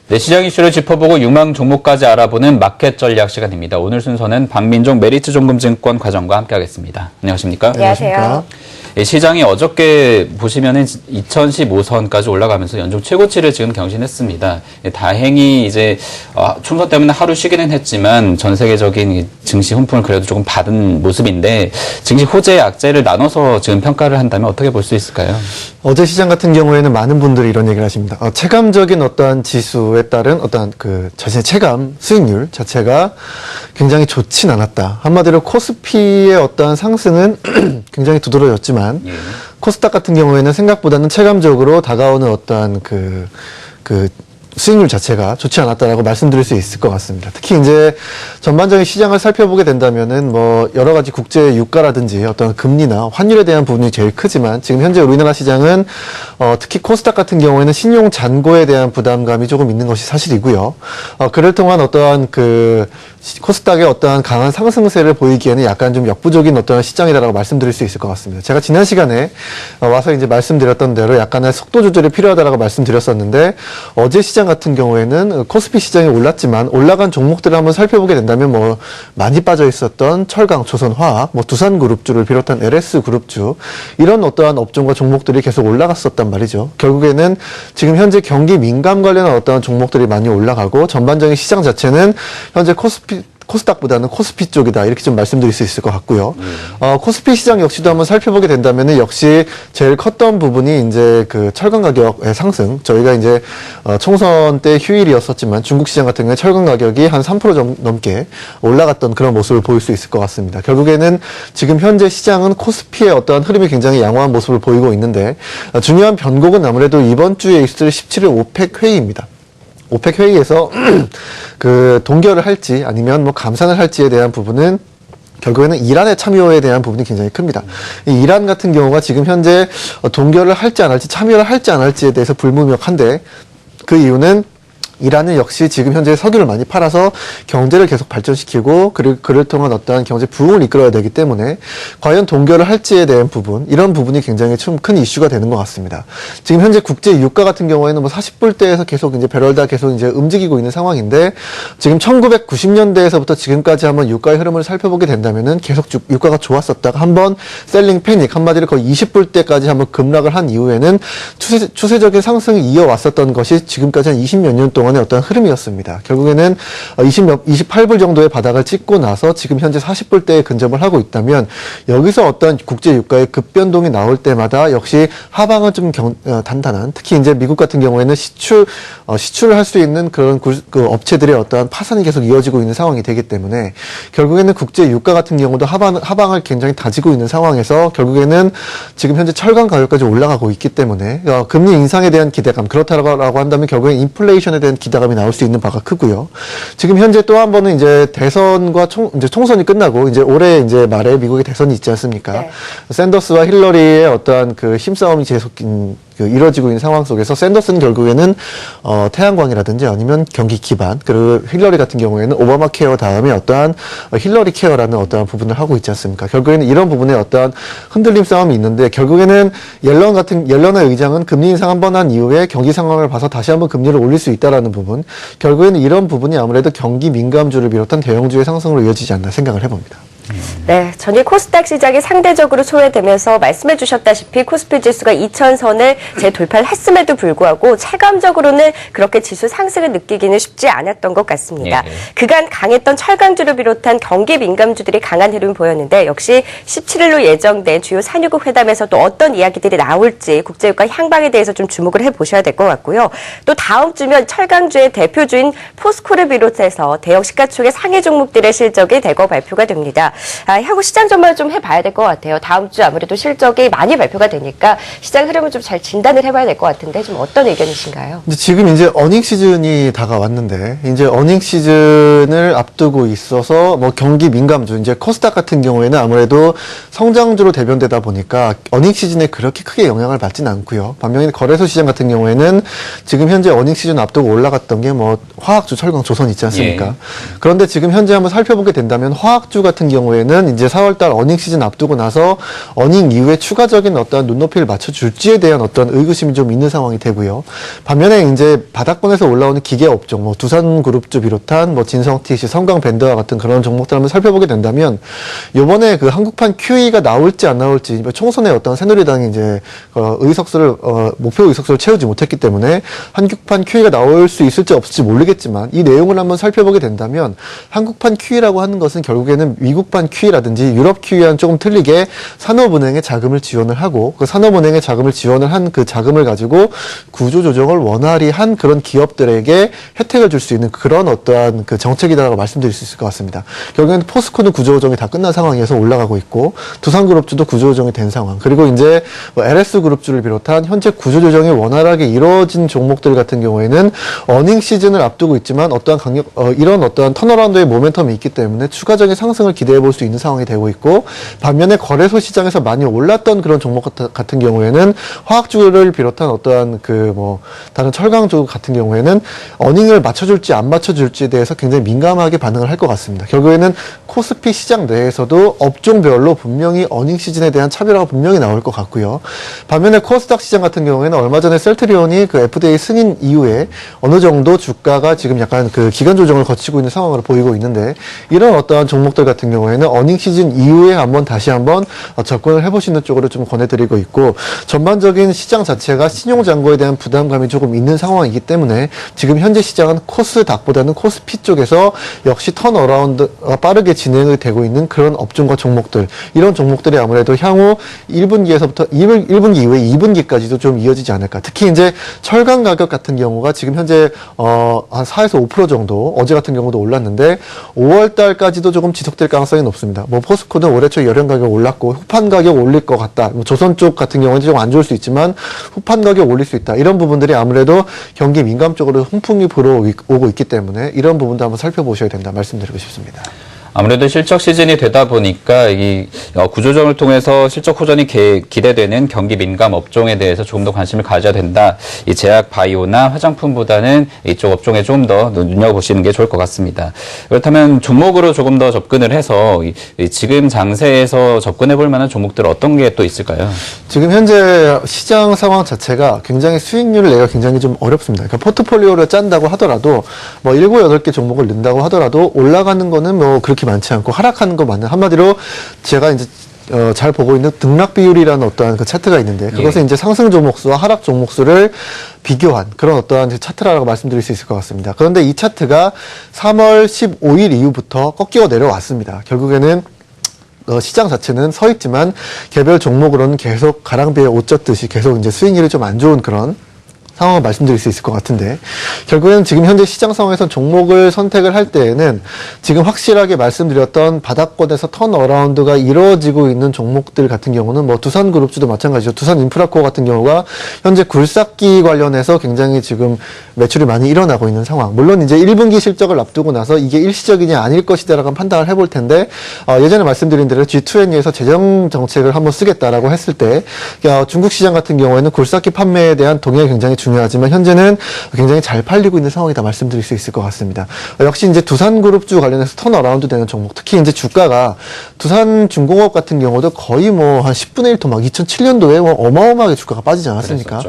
네, 시장 이슈를 짚어보고 유망 종목까지 알아보는 마켓 전략 시간입니다. 오늘 순서는 박민종 메리츠종금증권 과장과 함께하겠습니다. 안녕하십니까? 안녕하세요. 예, 시장이 어저께 보시면은 2015선까지 올라가면서 연중 최고치를 지금 경신했습니다. 예, 다행히 이제 총선 때문에 하루 쉬기는 했지만 전 세계적인 증시 훈풍을 그래도 조금 받은 모습인데 증시 호재, 악재를 나눠서 지금 평가를 한다면 어떻게 볼 수 있을까요? 어제 시장 같은 경우에는 많은 분들이 이런 얘기를 하십니다. 체감적인 어떠한 지수에 따른 어떠한 그 자신의 체감 수익률 자체가 굉장히 좋진 않았다. 한마디로 코스피의 어떠한 상승은 굉장히 두드러졌지만 코스닥 같은 경우에는 생각보다는 체감적으로 다가오는 어떠한 그 수익률 자체가 좋지 않았다라고 말씀드릴 수 있을 것 같습니다. 특히 이제 전반적인 시장을 살펴보게 된다면은 뭐 여러 가지 국제 유가라든지 어떤 금리나 환율에 대한 부분이 제일 크지만 지금 현재 우리나라 시장은 특히 코스닥 같은 경우에는 신용 잔고에 대한 부담감이 조금 있는 것이 사실이고요. 그를 통한 어떠한 코스닥의 어떠한 강한 상승세를 보이기에는 약간 좀 역부족인 어떠한 시장이다라고 말씀드릴 수 있을 것 같습니다. 제가 지난 시간에 와서 이제 말씀드렸던 대로 약간의 속도 조절이 필요하다라고 말씀드렸었는데 어제 시장 같은 경우에는 코스피 시장이 올랐지만 올라간 종목들을 한번 살펴보게 된다면 뭐 많이 빠져 있었던 철강, 조선화학, 뭐 두산그룹주를 비롯한 LS그룹주 이런 어떠한 업종과 종목들이 계속 올라갔었단 말이죠. 결국에는 지금 현재 경기 민감 관련한 어떠한 종목들이 많이 올라가고 전반적인 시장 자체는 현재 코스닥보다는 코스피 쪽이다 이렇게 좀 말씀드릴 수 있을 것 같고요. 코스피 시장 역시도 한번 살펴보게 된다면은 역시 제일 컸던 부분이 이제 그 철강 가격의 상승. 저희가 이제 총선 때 휴일이었었지만 중국 시장 같은 경우에 철강 가격이 한 3% 넘게 올라갔던 그런 모습을 보일 수 있을 것 같습니다. 결국에는 지금 현재 시장은 코스피의 어떠한 흐름이 굉장히 양호한 모습을 보이고 있는데 중요한 변곡은 아무래도 이번 주에 있을 17일 오펙 회의입니다. 오펙 회의에서 동결을 할지 아니면 뭐 감산을 할지에 대한 부분은 결국에는 이란의 참여에 대한 부분이 굉장히 큽니다. 이 이란 같은 경우가 지금 현재 동결을 할지 안 할지 참여를 할지 안 할지에 대해서 불문명한데 그 이유는 이란은 역시 지금 현재 석유를 많이 팔아서 경제를 계속 발전시키고 그를 통한 어떠한 경제 부흥을 이끌어야 되기 때문에 과연 동결을 할지에 대한 부분 이런 부분이 굉장히 좀 큰 이슈가 되는 것 같습니다. 지금 현재 국제 유가 같은 경우에는 뭐 40불대에서 계속 이제 배럴당 계속 이제 움직이고 있는 상황인데 지금 1990년대에서부터 지금까지 한번 유가의 흐름을 살펴보게 된다면은 계속 유가가 좋았었다가 한번 셀링 패닉 한마디로 거의 20불대까지 한번 급락을 한 이후에는 추세적인 상승을 이어왔었던 것이 지금까지 한 20몇 년 동안 어떤 흐름이었습니다. 결국에는 28불 정도의 바닥을 찍고 나서 지금 현재 40불대에 근접을 하고 있다면 여기서 어떤 국제 유가의 급변동이 나올 때마다 역시 하방은 좀 단단한 특히 이제 미국 같은 경우에는 시출을 할 수 있는 그런 업체들의 어떠한 파산이 계속 이어지고 있는 상황이 되기 때문에 결국에는 국제 유가 같은 경우도 하방을 굉장히 다지고 있는 상황에서 결국에는 지금 현재 철강 가격까지 올라가고 있기 때문에 금리 인상에 대한 기대감 그렇다라고 한다면 결국엔 인플레이션에 대한 기대감이 나올 수 있는 바가 크고요. 지금 현재 또 한 번은 이제 대선과 이제 총선이 끝나고 이제 올해 이제 말에 미국의 대선이 있지 않습니까? 네. 샌더스와 힐러리의 어떠한 힘싸움이 계속 이루어지고 있는 상황 속에서 샌더스는 결국에는 태양광이라든지 아니면 경기 기반 그리고 힐러리 같은 경우에는 오바마 케어 다음에 어떠한 힐러리 케어라는 어떠한 부분을 하고 있지 않습니까? 결국에는 이런 부분에 어떠한 흔들림 싸움이 있는데 결국에는 옐런의 의장은 금리 인상 한 번 한 이후에 경기 상황을 봐서 다시 한번 금리를 올릴 수 있다라는 부분 결국에는 이런 부분이 아무래도 경기 민감주를 비롯한 대형주의 상승으로 이어지지 않나 생각을 해봅니다. 네, 전일 코스닥 시장이 상대적으로 소외되면서 말씀해 주셨다시피 코스피 지수가 2000선을 재돌파를 했음에도 불구하고 체감적으로는 그렇게 지수 상승을 느끼기는 쉽지 않았던 것 같습니다. 그간 강했던 철강주를 비롯한 경기 민감주들이 강한 흐름을 보였는데 역시 17일로 예정된 주요 산유국 회담에서 또 어떤 이야기들이 나올지 국제유가 향방에 대해서 좀 주목을 해보셔야 될 것 같고요. 또 다음 주면 철강주의 대표주인 포스코를 비롯해서 대형 시가총액 상해 종목들의 실적이 대거 발표가 됩니다. 향후 시장 전망을 좀 해봐야 될 것 같아요. 다음 주 아무래도 실적이 많이 발표가 되니까 시장 흐름을 좀 잘 진단을 해봐야 될 것 같은데 좀 어떤 의견이신가요? 지금 이제 어닝 시즌이 다가왔는데 이제 어닝 시즌을 앞두고 있어서 뭐 경기 민감주 이제 코스닥 같은 경우에는 아무래도 성장주로 대변되다 보니까 어닝 시즌에 그렇게 크게 영향을 받지는 않고요. 반면에 거래소 시장 같은 경우에는 지금 현재 어닝 시즌 앞두고 올라갔던 게 뭐 화학주, 철강, 조선 있지 않습니까? 그런데 지금 현재 한번 살펴보게 된다면 화학주 같은 경우 경우에는 이제 4월달 어닝 시즌 앞두고 나서 어닝 이후에 추가적인 어떤 눈높이를 맞춰줄지에 대한 어떤 의구심이 좀 있는 상황이 되고요. 반면에 이제 바닥권에서 올라오는 기계 업종, 뭐 두산그룹주 비롯한 뭐 진성TC, 성광밴드와 같은 그런 종목들 한번 살펴보게 된다면 요번에 그 한국판 QE가 나올지 안 나올지 총선에 어떤 새누리당이 이제 목표 의석수를 채우지 못했기 때문에 한국판 QE가 나올 수 있을지 없을지 모르겠지만 이 내용을 한번 살펴보게 된다면 한국판 QE라고 하는 것은 결국에는 미국판 QE라든지 유럽 QE와는 조금 틀리게 산업은행에 자금을 지원을 하고 그 산업은행에 자금을 지원을 한 그 자금을 가지고 구조조정을 원활히 한 그런 기업들에게 혜택을 줄 수 있는 그런 어떠한 그 정책이다라고 말씀드릴 수 있을 것 같습니다. 결국에는 포스코는 구조조정이 다 끝난 상황에서 올라가고 있고 두산그룹주도 구조조정이 된 상황 그리고 이제 뭐 LS그룹주를 비롯한 현재 구조조정이 원활하게 이루어진 종목들 같은 경우에는 어닝 시즌을 앞두고 있지만 이런 어떠한 턴어라운드의 모멘텀이 있기 때문에 추가적인 상승을 기대해 볼 수 있는 상황이 되고 있고 반면에 거래소 시장에서 많이 올랐던 그런 종목 같은 경우에는 화학주를 비롯한 어떠한 다른 철강주 같은 경우에는 어닝을 맞춰줄지 안 맞춰줄지에 대해서 굉장히 민감하게 반응을 할 것 같습니다. 결국에는 코스피 시장 내에서도 업종별로 분명히 어닝 시즌에 대한 차별화가 분명히 나올 것 같고요. 반면에 코스닥 시장 같은 경우에는 얼마 전에 셀트리온이 그 FDA 승인 이후에 어느 정도 주가가 지금 약간 그 기간 조정을 거치고 있는 상황으로 보이고 있는데 이런 어떠한 종목들 같은 경우에는 어닝 시즌 이후에 다시 한번 접근을 해보시는 쪽으로 좀 권해드리고 있고 전반적인 시장 자체가 신용잔고에 대한 부담감이 조금 있는 상황이기 때문에 지금 현재 시장은 코스닥보다는 코스피 쪽에서 역시 턴어라운드가 빠르게 진행이 되고 있는 그런 업종과 종목들 이런 종목들이 아무래도 향후 1분기에서부터 1분기 이후에 2분기까지도 좀 이어지지 않을까. 특히 이제 철강 가격 같은 경우가 지금 현재 한 4에서 5% 정도 어제 같은 경우도 올랐는데 5월 달까지도 조금 지속될 가능성이 높습니다. 뭐 포스코는 올해 초 열연 가격 올랐고 후판 가격 올릴 것 같다. 뭐 조선 쪽 같은 경우는 좀 안 좋을 수 있지만 후판 가격 올릴 수 있다. 이런 부분들이 아무래도 경기 민감 쪽으로 훈풍이 불어오고 있기 때문에 이런 부분도 한번 살펴보셔야 된다 말씀드리고 싶습니다. 아무래도 실적 시즌이 되다 보니까 이 구조조정을 통해서 실적 호전이 기대되는 경기 민감 업종에 대해서 조금 더 관심을 가져야 된다. 이 제약 바이오나 화장품보다는 이쪽 업종에 조금 더 눈여보시는 게 좋을 것 같습니다. 그렇다면 종목으로 조금 더 접근을 해서 지금 장세에서 접근해 볼 만한 종목들 어떤 게 또 있을까요? 지금 현재 시장 상황 자체가 굉장히 수익률을 내가 굉장히 좀 어렵습니다. 그러니까 포트폴리오를 짠다고 하더라도 뭐 7, 8개 종목을 넣는다고 하더라도 올라가는 거는 뭐 그렇게 많지 않고 하락하는 거 맞는 한마디로 제가 이제 잘 보고 있는 등락 비율이라는 어떠한 그 차트가 있는데 그것은 이제 상승 종목수와 하락 종목수를 비교한 그런 어떠한 차트라고 말씀드릴 수 있을 것 같습니다. 그런데 이 차트가 3월 15일 이후부터 꺾이고 내려왔습니다. 결국에는 시장 자체는 서 있지만 개별 종목으로는 계속 가랑비에 옷 젖듯이 계속 이제 수익률이 좀 안 좋은 그런 상황을 말씀드릴 수 있을 것 같은데 결국에는 지금 현재 시장 상황에서 종목을 선택을 할 때에는 지금 확실하게 말씀드렸던 바닥권에서 턴어라운드가 이루어지고 있는 종목들 같은 경우는 뭐 두산그룹주도 마찬가지죠. 두산인프라코어 같은 경우가 현재 굴삭기 관련해서 굉장히 지금 매출이 많이 일어나고 있는 상황. 물론 이제 1분기 실적을 앞두고 나서 이게 일시적이냐 아닐 것이다라고 판단을 해볼 텐데 예전에 말씀드린 대로 G2N에서 재정 정책을 한번 쓰겠다라고 했을 때 중국 시장 같은 경우에는 굴삭기 판매에 대한 동향이 굉장히 중요하지만 현재는 굉장히 잘 팔리고 있는 상황이다 말씀드릴 수 있을 것 같습니다. 역시 이제 두산그룹주 관련해서 턴어라운드 되는 종목, 특히 이제 주가가 두산중공업 같은 경우도 거의 뭐 한 10분의 1도 막 2007년도에 뭐 어마어마하게 주가가 빠지지 않았습니까?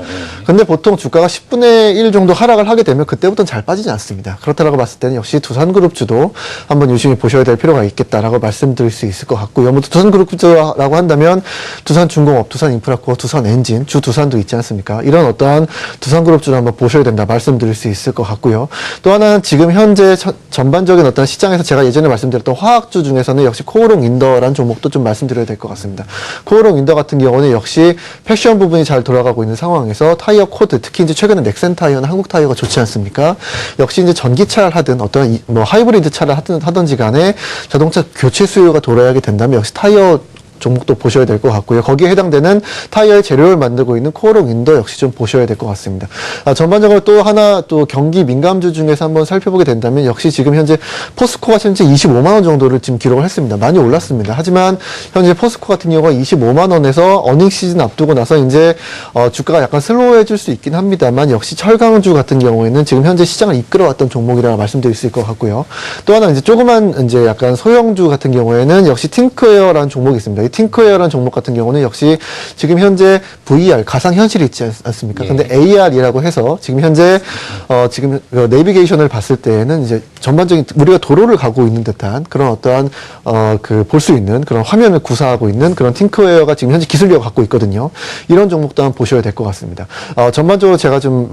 근데 보통 주가가 10분의 1 정도 하락을 하게 되면 그때부터는 잘 빠지지 않습니다. 그렇다라고 봤을 때는 역시 두산그룹주도 한번 유심히 보셔야 될 필요가 있겠다라고 말씀드릴 수 있을 것 같고요. 뭐 두산그룹주라고 한다면 두산중공업, 두산인프라코어, 두산엔진, 주두산도 있지 않습니까? 이런 어떠한 두산그룹주를 한번 보셔야 된다 말씀드릴 수 있을 것 같고요. 또 하나는 지금 현재 전반적인 어떤 시장에서 제가 예전에 말씀드렸던 화학주 중에서는 역시 코오롱 인더라는 종목도 좀 말씀드려야 될 것 같습니다. 코오롱 인더 같은 경우는 역시 패션 부분이 잘 돌아가고 있는 상황에서 타이어 코드, 특히 이제 최근에 넥센 타이어나 한국 타이어가 좋지 않습니까? 역시 이제 전기차를 하든 어떤 뭐 하이브리드 차를 하든지 간에 자동차 교체 수요가 돌아가게 된다면 역시 타이어 종목도 보셔야 될 것 같고요. 거기에 해당되는 타이어의 재료를 만들고 있는 코오롱 인더 역시 좀 보셔야 될 것 같습니다. 전반적으로 또 하나 또 경기 민감주 중에서 한번 살펴보게 된다면 역시 지금 현재 포스코가 현재 25만 원 정도를 지금 기록을 했습니다. 많이 올랐습니다. 하지만 현재 포스코 같은 경우가 25만 원에서 어닝 시즌 앞두고 나서 이제 주가가 약간 슬로우해질 수 있긴 합니다만 역시 철강주 같은 경우에는 지금 현재 시장을 이끌어왔던 종목이라 말씀드릴 수 있을 것 같고요. 또 하나 이제 조그만 이제 약간 소형주 같은 경우에는 역시 팅크웨어라는 종목이 있습니다. 이 팅크웨어라는 종목 같은 경우는 역시 지금 현재 VR 가상현실이 있지 않습니까? 근데 AR이라고 해서 지금 현재 지금 내비게이션을 봤을 때에는 이제 전반적인 우리가 도로를 가고 있는 듯한 그런 어떠한 볼 수 있는 그런 화면을 구사하고 있는 그런 팅크웨어가 지금 현재 기술력을 갖고 있거든요. 이런 종목도 한번 보셔야 될 것 같습니다. 전반적으로 제가 좀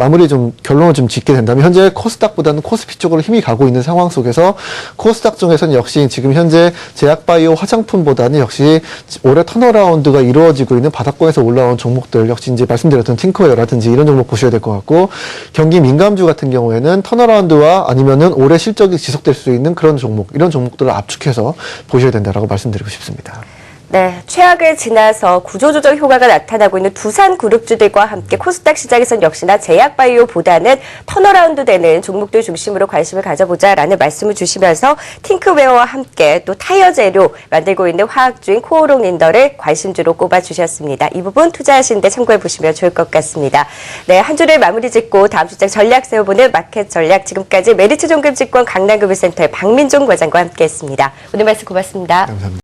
결론을 좀 짓게 된다면 현재 코스닥보다는 코스피 쪽으로 힘이 가고 있는 상황 속에서 코스닥 쪽에서는 역시 지금 현재 제약바이오 화장품보다는 역시 올해 턴어라운드가 이루어지고 있는 바닥권에서 올라온 종목들 역시 이제 말씀드렸던 팅크웨어라든지 이런 종목 보셔야 될 것 같고 경기 민감주 같은 경우에는 턴어라운드와 아니면은 올해 실적이 지속될 수 있는 그런 종목 이런 종목들을 압축해서 보셔야 된다라고 말씀드리고 싶습니다. 네, 최악을 지나서 구조조정 효과가 나타나고 있는 두산 그룹주들과 함께 코스닥 시장에선 역시나 제약바이오보다는 턴어라운드 되는 종목들 중심으로 관심을 가져보자라는 말씀을 주시면서 팅크웨어와 함께 또 타이어 재료 만들고 있는 화학주인 코오롱 인더를 관심주로 꼽아주셨습니다. 이 부분 투자하시는 데 참고해 보시면 좋을 것 같습니다. 네, 한 주를 마무리 짓고 다음 주장 전략 세워보는 마켓 전략 지금까지 메리츠종금증권 강남금융센터의 박민종 과장과 함께했습니다. 오늘 말씀 고맙습니다. 감사합니다.